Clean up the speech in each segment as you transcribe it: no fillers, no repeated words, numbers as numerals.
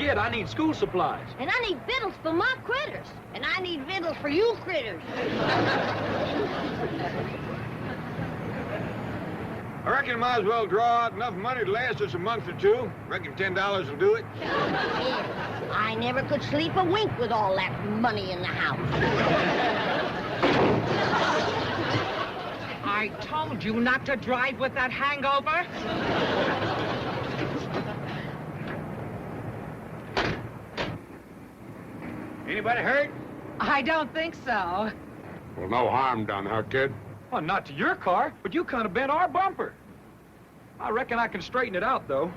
kid. I need school supplies. And I need victuals for my critters. And I need victuals for you critters. I reckon I might as well draw out enough money to last us a month or two. Reckon $10 will do it. Yeah, I never could sleep a wink with all that money in the house. I told you not to drive with that hangover. Anybody hurt? I don't think so. Well, no harm done, huh, kid? Well, not to your car, but you kind of bent our bumper. I reckon I can straighten it out, though.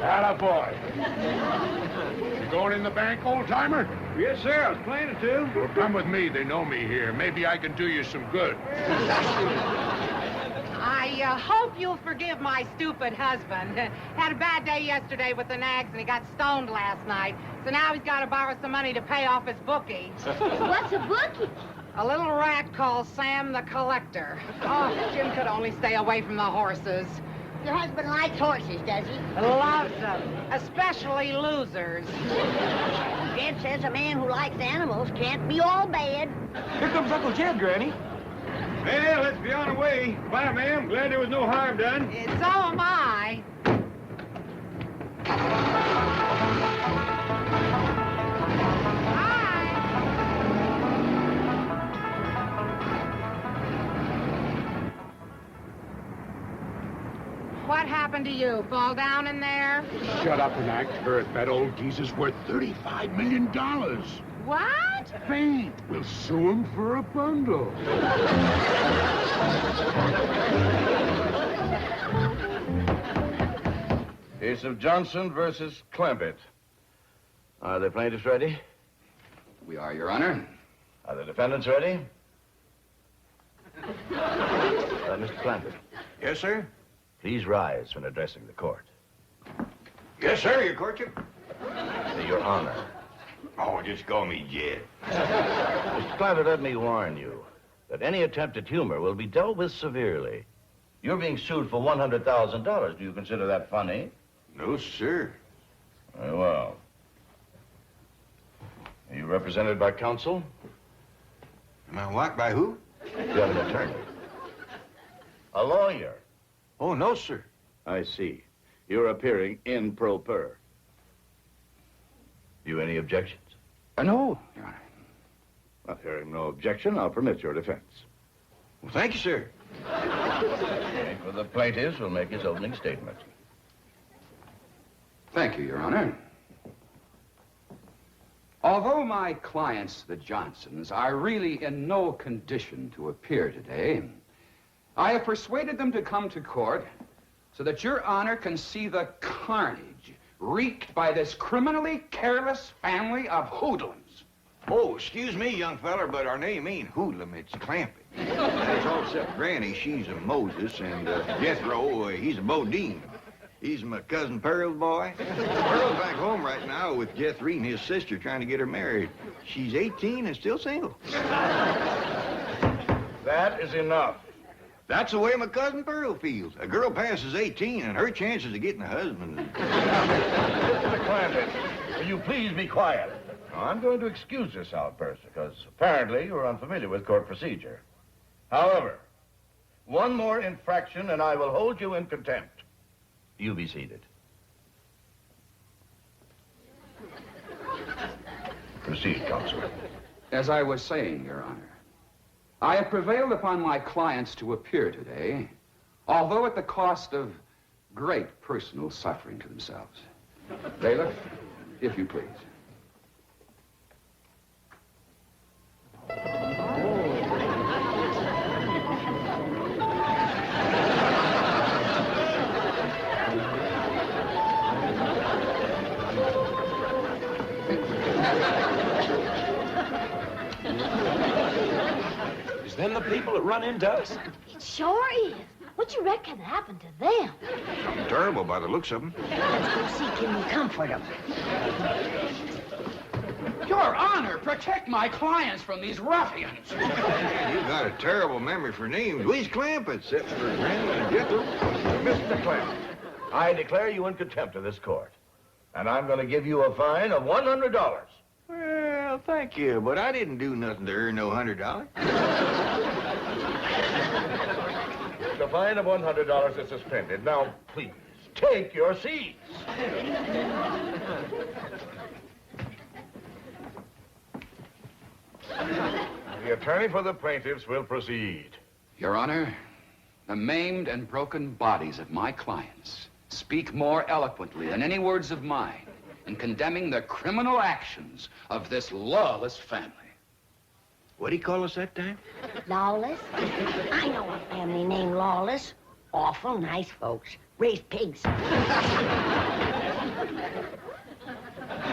Attaboy. You going in the bank, old-timer? Yes, sir. I was planning to. Well, come with me. They know me here. Maybe I can do you some good. I hope you'll forgive my stupid husband. Had a bad day yesterday with the nags, and he got stoned last night. So now he's got to borrow some money to pay off his bookie. What's a bookie? A little rat called Sam the Collector. Oh, Jim could only stay away from the horses. Your husband likes horses, does he? Loves them, especially losers. Dad says a man who likes animals can't be all bad. Here comes Uncle Jed, Granny. Well, let's be on our way. Bye, ma'am. Glad there was no harm done. So am I. What happened to you? Fall down in there? Shut up and act hurt. That old geezer's worth $35 million. What? Faint. We'll sue him for a bundle. Case of Johnson versus Clampetts. Are the plaintiffs ready? We are, Your Honor. Are the defendants ready? Mr. Clampett, Yes, sir. please rise when addressing the court. Yes, sir, your courtship. Your Honor. Oh, just call me Jed. Mr. Clampett, let me warn you that any attempt at humor will be dealt with severely. You're being sued for $100,000. Do you consider that funny? No, sir. Very well. Are you represented by counsel? Am I what? By who? You have an attorney. A lawyer. Oh, no, sir. I see. You're appearing in pro per. You any objections? No, Your Honor. Well, hearing no objection, I'll permit your defense. Well, thank you, sir. Okay, for the plaintiffs will make his opening statement. Thank you, Your Honor. Although my clients, the Johnsons, are really in no condition to appear today, I have persuaded them to come to court so that Your Honor can see the carnage wreaked by this criminally careless family of hoodlums. Oh, excuse me, young feller, but our name ain't Hoodlum, it's Clampett. That's all except Granny, she's a Moses, and Jethro, he's a Bodine. He's my cousin Pearl's boy. Pearl's back home right now with Jethro and his sister trying to get her married. She's 18 and still single. That is enough. That's the way my cousin Pearl feels. A girl passes 18 and her chances of getting a husband. Mr. Clampett, will you please be quiet? Now, I'm going to excuse this outburst because apparently you're unfamiliar with court procedure. However, one more infraction and I will hold you in contempt. You be seated. Proceed, counsel. As I was saying, Your Honor, I have prevailed upon my clients to appear today, although at the cost of great personal suffering to themselves. Bailiff, if you please. Is them the people that run into us? It sure is. What you reckon happened to them? Something terrible by the looks of them. Let's go see, can we comfort them? Your Honor, protect my clients from these ruffians. Man, you got a terrible memory for names. We's Clampetts, except for Granny and Jethro. Mr. Clampett, I declare you in contempt of this court. And I'm going to give you a fine of $100. Well, thank you, but I didn't do nothing to earn no $100. The fine of $100 is suspended. Now, please, take your seats. The attorney for the plaintiffs will proceed. Your Honor, the maimed and broken bodies of my clients speak more eloquently than any words of mine in condemning the criminal actions of this lawless family. What'd he call us that time? Lawless? I know a family named Lawless. Awful nice folks. Raise pigs.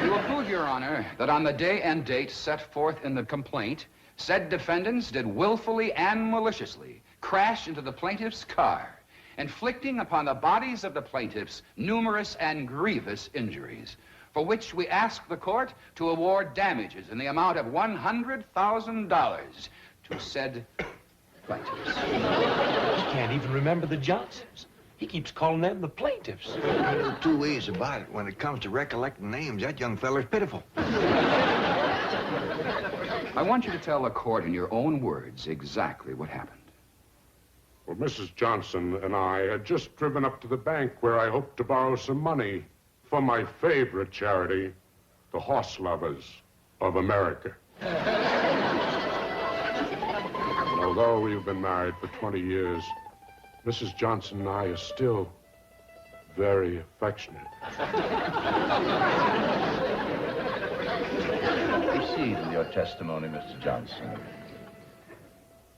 You will prove, Your Honor, that on the day and date set forth in the complaint, said defendants did willfully and maliciously crash into the plaintiff's car, inflicting upon the bodies of the plaintiffs numerous and grievous injuries, for which we ask the court to award damages in the amount of $100,000 to said plaintiffs. He can't even remember the Johnsons. He keeps calling them the plaintiffs. There are two ways about it. When it comes to recollecting names, that young feller's pitiful. I want you to tell the court in your own words exactly what happened. Well, Mrs. Johnson and I had just driven up to the bank where I hoped to borrow some money for my favorite charity, the Horse Lovers of America. And although we've been married for 20 years, Mrs. Johnson and I are still very affectionate. Proceed with your testimony, Mr. Johnson.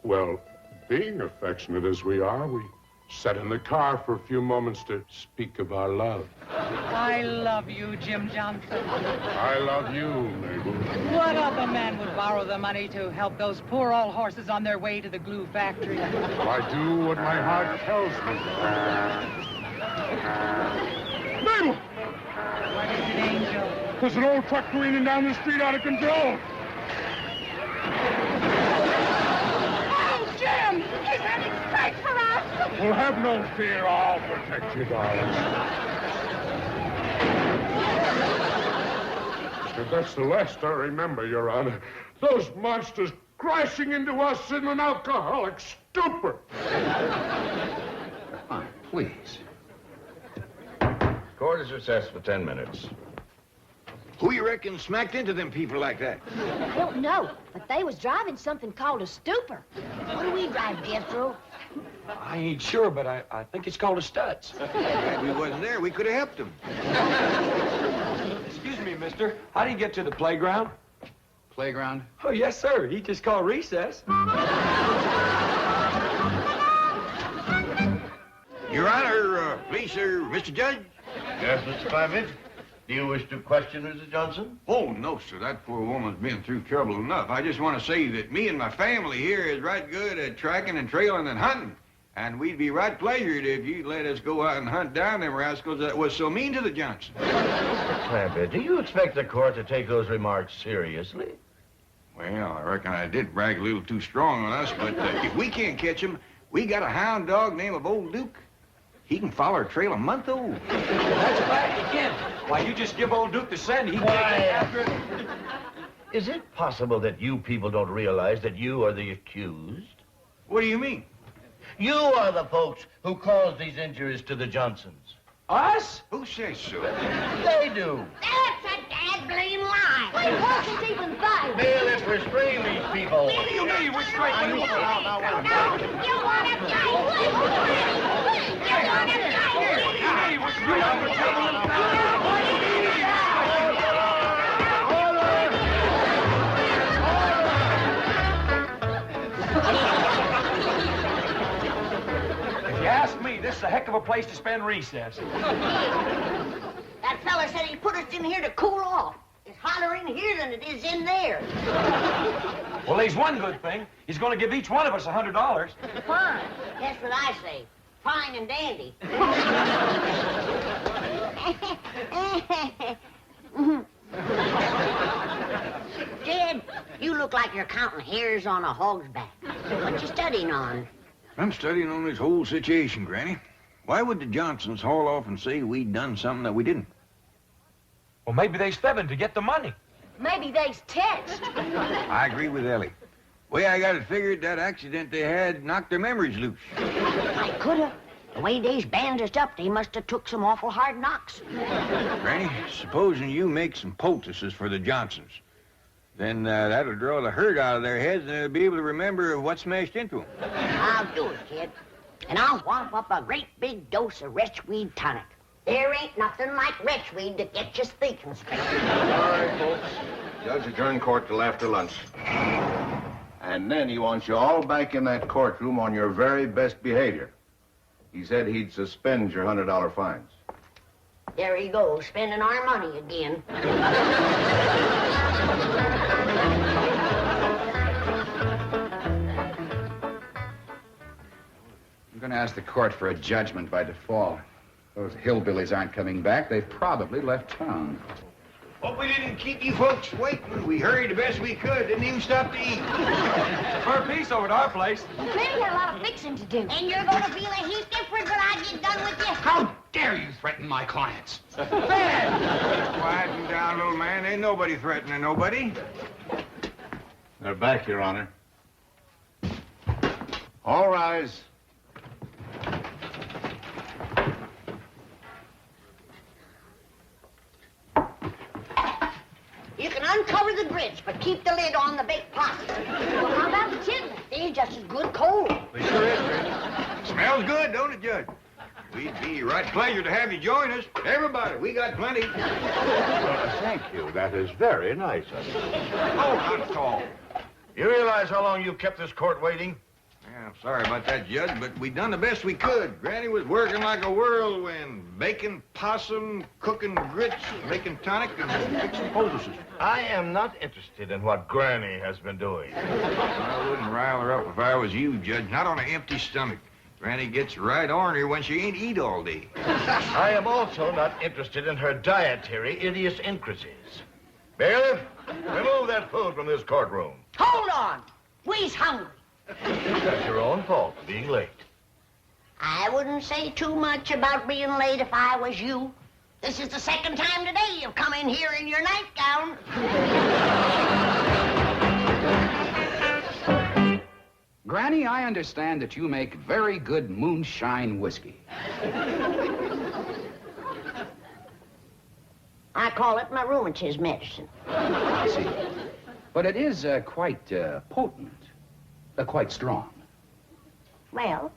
Well, being affectionate as we are, we sat in the car for a few moments to speak of our love. I love you, Jim Johnson. I love you, Mabel. What other man would borrow the money to help those poor old horses on their way to the glue factory? I do what my heart tells me. Mabel! What is it, Angel? There's an old truck careening down the street out of control. Oh, Jim! Is any straight for us? Well, have no fear. I'll protect you, darling. And that's the last I remember, Your Honor. Those monsters crashing into us in an alcoholic stupor. Fine, please. Court is recessed for 10 minutes. Who you reckon smacked into them people like that? I don't know, but they was driving something called a stupor. What do we drive, Jethro? I ain't sure, but I think it's called a Stutz. Glad we wasn't there. We could have helped them. Excuse me, mister. How do you get to the playground? Playground? Oh, yes, sir. He just called recess. Your Honor, please, sir, Mr. Judge. Yes, Mr. Clampett? Do you wish to question Mrs. Johnson? Oh, no, sir. That poor woman's been through trouble enough. I just want to say that me and my family here is right good at tracking and trailing and hunting. And we'd be right pleasured if you'd let us go out and hunt down them rascals that was so mean to the Johnsons. Mr. Clampett, do you expect the court to take those remarks seriously? Well, I reckon I did brag a little too strong on us, but if we can't catch him, we got a hound dog named Old Duke. He can follow our trail a month old. That's a fact, he can. Why, you just give old Duke the scent, he can get after it. Is it possible that you people don't realize that you are the accused? What do you mean? You are the folks who caused these injuries to the Johnsons. Us? Who says so? They do. That's a dad-blame lie. We wasn't even fighting. Bailiff, restrain these people. What do you mean? We're straight. No, you want to fight. If you ask me, this is a heck of a place to spend recess. That fella said he put us in here to cool off. It's hotter in here than it is in there. Well, there's one good thing. He's going to give each one of us $100. Fine. That's what I say. Fine and dandy. You look like you're counting hairs on a hog's back. What you studying on? I'm studying on this whole situation, Granny. Why would the Johnsons haul off and say we'd done something that we didn't? Well, maybe they stepping to get the money. Maybe they's text. I agree with Ellie. Way I got it figured, that accident they had knocked their memories loose. I coulda. The way they's bandaged up, they must have took some awful hard knocks. Granny, supposing you make some poultices for the Johnsons, then that'll draw the hurt out of their heads and they'll be able to remember what smashed into them. I'll do it, kid. And I'll whop up a great big dose of retchweed tonic. There ain't nothing like retchweed to get you thinking straight. All right, folks. Judge adjourned court till after lunch. And then he wants you all back in that courtroom on your very best behavior. He said he'd suspend your $100 fines. There he goes, spending our money again. I'm going to ask the court for a judgment by default. Those hillbillies aren't coming back. They've probably left town. Hope we didn't keep you folks waiting. We hurried the best we could. Didn't even stop to eat. For a piece over at our place. Clearly got a lot of fixing to do. And you're gonna feel a heap different when I get done with you. How dare you threaten my clients? Quieten down, little man. Ain't nobody threatening nobody. They're back, Your Honor. All rise. You can uncover the grits, but keep the lid on the baked pasta. Well, how about the chitlins? They're just as good cold. They sure is, Granny. Smells good, don't it, Judge? We'd be right pleasure to have you join us. Everybody, we got plenty. Thank you. That is very nice of you. Oh, not at all. You realize how long you've kept this court waiting? Yeah, I'm sorry about that, Judge, but we done the best we could. Granny was working like a whirlwind, baking possum, cooking grits, making tonic, and fixing poultices. I am not interested in what Granny has been doing. I wouldn't rile her up if I was you, Judge. Not on an empty stomach. Granny gets right ornery when she ain't eat all day. I am also not interested in her dietary idiosyncrasies. Bailiff, remove that food from this courtroom. Hold on. We's hungry. That's your own fault for being late. I wouldn't say too much about being late if I was you. This is the second time today you've come in here in your nightgown. Granny, I understand that you make very good moonshine whiskey. I call it my rheumatism medicine. I see. But it is quite potent, quite strong. Well,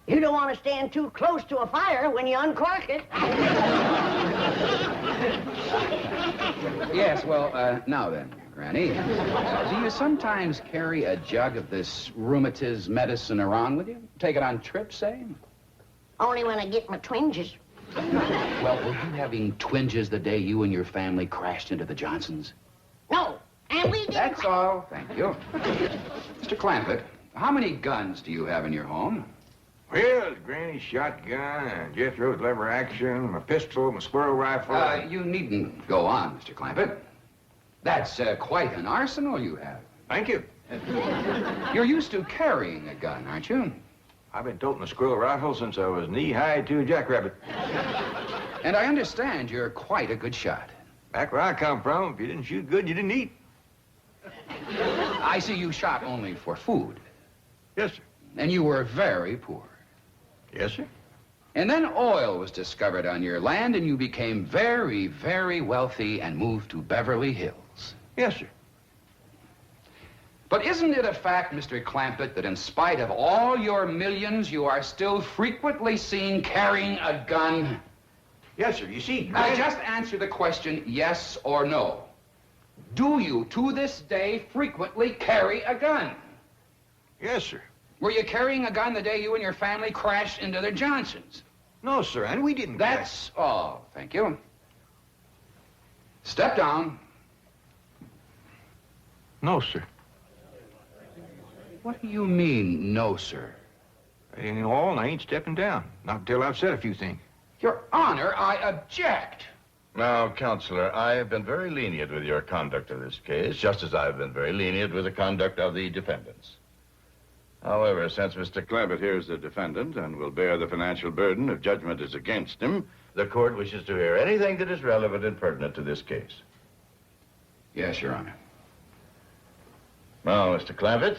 you don't want to stand too close to a fire when you uncork it. Yes, well, now then, Granny, do you sometimes carry a jug of this rheumatism medicine around with you? Take it on trips, say? Only when I get my twinges. Well, were you having twinges the day you and your family crashed into the Johnsons? No, and we didn't. That's all, thank you. Mr. Clampett, how many guns do you have in your home? Well, Granny's shotgun, Jethro's lever action, my pistol, my squirrel rifle. You needn't go on, Mr. Clampett. That's quite an arsenal you have. Thank you. You're used to carrying a gun, aren't you? I've been toting a squirrel rifle since I was knee-high to a jackrabbit. And I understand you're quite a good shot. Back where I come from, if you didn't shoot good, you didn't eat. I see you shot only for food. Yes, sir. And you were very poor. Yes, sir. And then oil was discovered on your land, and you became very, very wealthy and moved to Beverly Hills. Yes, sir. But isn't it a fact, Mr. Clampett, that in spite of all your millions, you are still frequently seen carrying a gun? Yes, sir. You see, Now, just answer the question, yes or no. Do you, to this day, frequently carry a gun? Yes, sir. Were you carrying a gun the day you and your family crashed into the Johnsons? No, sir, and we didn't. That's all. Thank you. Step down. No, sir. What do you mean, no, sir? In all, and I ain't stepping down. Not until I've said a few things. Your Honor, I object. Now, Counselor, I have been very lenient with your conduct of this case, just as I've been very lenient with the conduct of the defendants. However, since Mr. Clampett here is the defendant and will bear the financial burden if judgment is against him, the court wishes to hear anything that is relevant and pertinent to this case. Yes, Your Honor. Now, Mr. Clampett,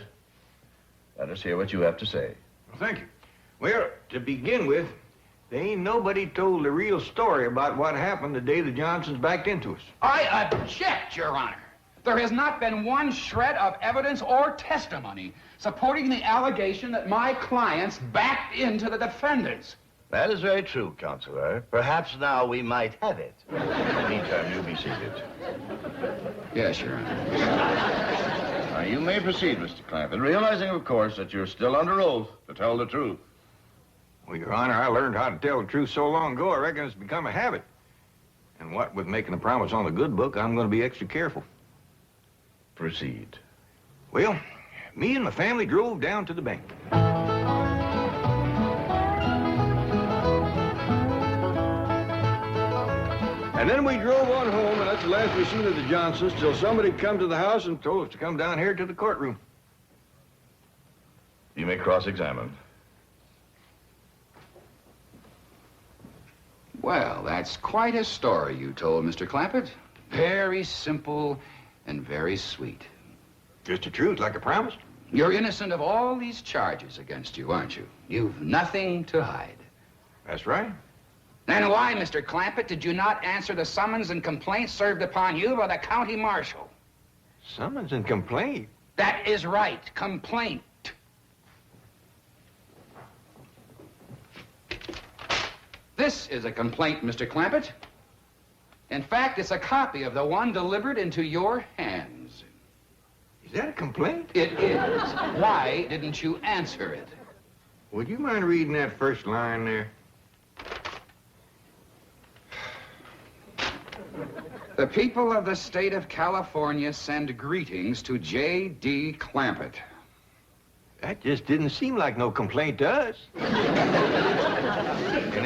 let us hear what you have to say. Well, thank you. Well, to begin with, there ain't nobody told the real story about what happened the day the Johnsons backed into us. I object, Your Honor. There has not been one shred of evidence or testimony supporting the allegation that my clients backed into the defendants. That is very true, Counselor. Perhaps now we might have it. In the meantime, you be seated. Yes, Your Honor. Now, you may proceed, Mr. Clampett, realizing, of course, that you're still under oath to tell the truth. Well, Your Honor, I learned how to tell the truth so long ago, I reckon it's become a habit. And what with making a promise on the good book, I'm going to be extra careful. Proceed. Well, me and my family drove down to the bank. And then we drove on home, and that's the last we seen of the Johnsons till somebody come to the house and told us to come down here to the courtroom. You may cross-examine. Well, that's quite a story you told, Mr. Clampett. Very simple and very sweet. Just the truth, like I promised. You're innocent of all these charges against you, aren't you? You've nothing to hide. That's right. Then why, Mr. Clampett, did you not answer the summons and complaint served upon you by the county marshal? Summons and complaint? That is right, complaint. This is a complaint, Mr. Clampett. In fact, it's a copy of the one delivered into your hands. Is that a complaint? It is. Why didn't you answer it? Would you mind reading that first line there? The people of the state of California send greetings to J.D. Clampett. That just didn't seem like no complaint to us. And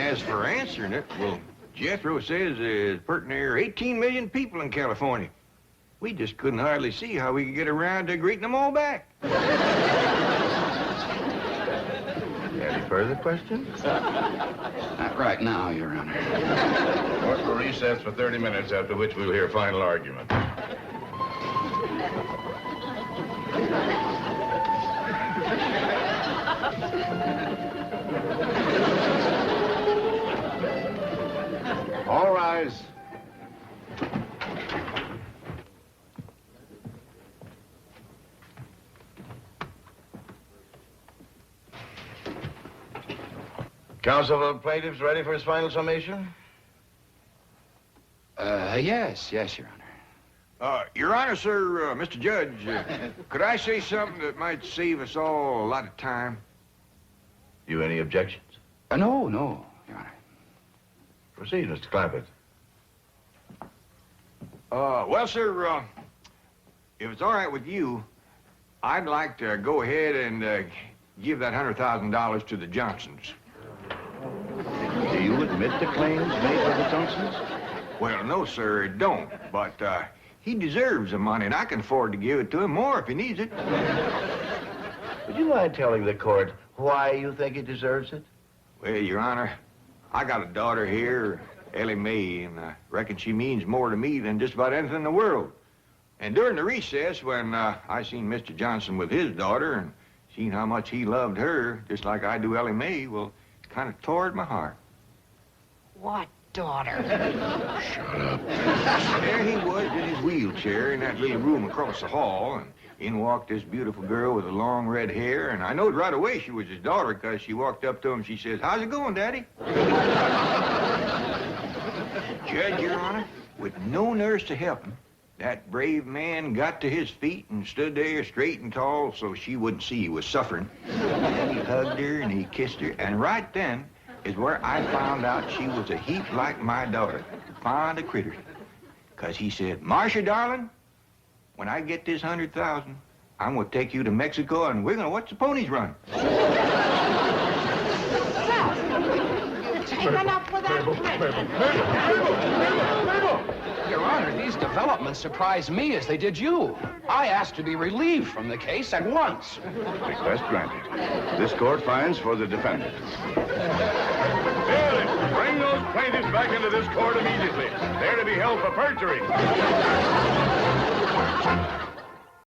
as for answering it, well, Jethro says there's pert near 18 million people in California. We just couldn't hardly see how we could get around to greeting them all back. Any further questions? Not right now, Your Honor. Court will recess for 30 minutes, after which we'll hear final argument. All rise. Counsel for the plaintiffs ready for his final summation? Yes, Your Honor. Your Honor, sir, Mr. Judge, could I say something that might save us all a lot of time? You any objections? No, Your Honor. Proceed, Mr. Clampett. Well, sir, if it's all right with you, I'd like to go ahead and give that $100,000 to the Johnsons. Do you admit the claims made by the Johnsons? Well, no, sir, it don't. But he deserves the money, and I can afford to give it to him more if he needs it. Would you mind telling the court why you think he deserves it? Well, Your Honor, I got a daughter here, Ellie Mae, and I reckon she means more to me than just about anything in the world. And during the recess, when I seen Mr. Johnson with his daughter and seen how much he loved her, just like I do Ellie Mae, well, it kind of tore at my heart. What daughter? Shut up. There he was in his wheelchair in that little room across the hall, and in walked this beautiful girl with the long red hair, and I knowed right away she was his daughter because she walked up to him and she says, "How's it going, Daddy?" Judge, Your Honor, with no nurse to help him, that brave man got to his feet and stood there straight and tall so she wouldn't see he was suffering. And he hugged her and he kissed her, and right then is where I found out she was a heap like my daughter, fond of critters. Because he said, "Marcia, darling, when I get this 100,000, I'm going to take you to Mexico and we're going to watch the ponies run." You've taken up with that. These developments surprised me as they did you. I asked to be relieved from the case at once. Request granted. This court finds for the defendant. Bailiff, bring those plaintiffs back into this court immediately. They're to be held for perjury.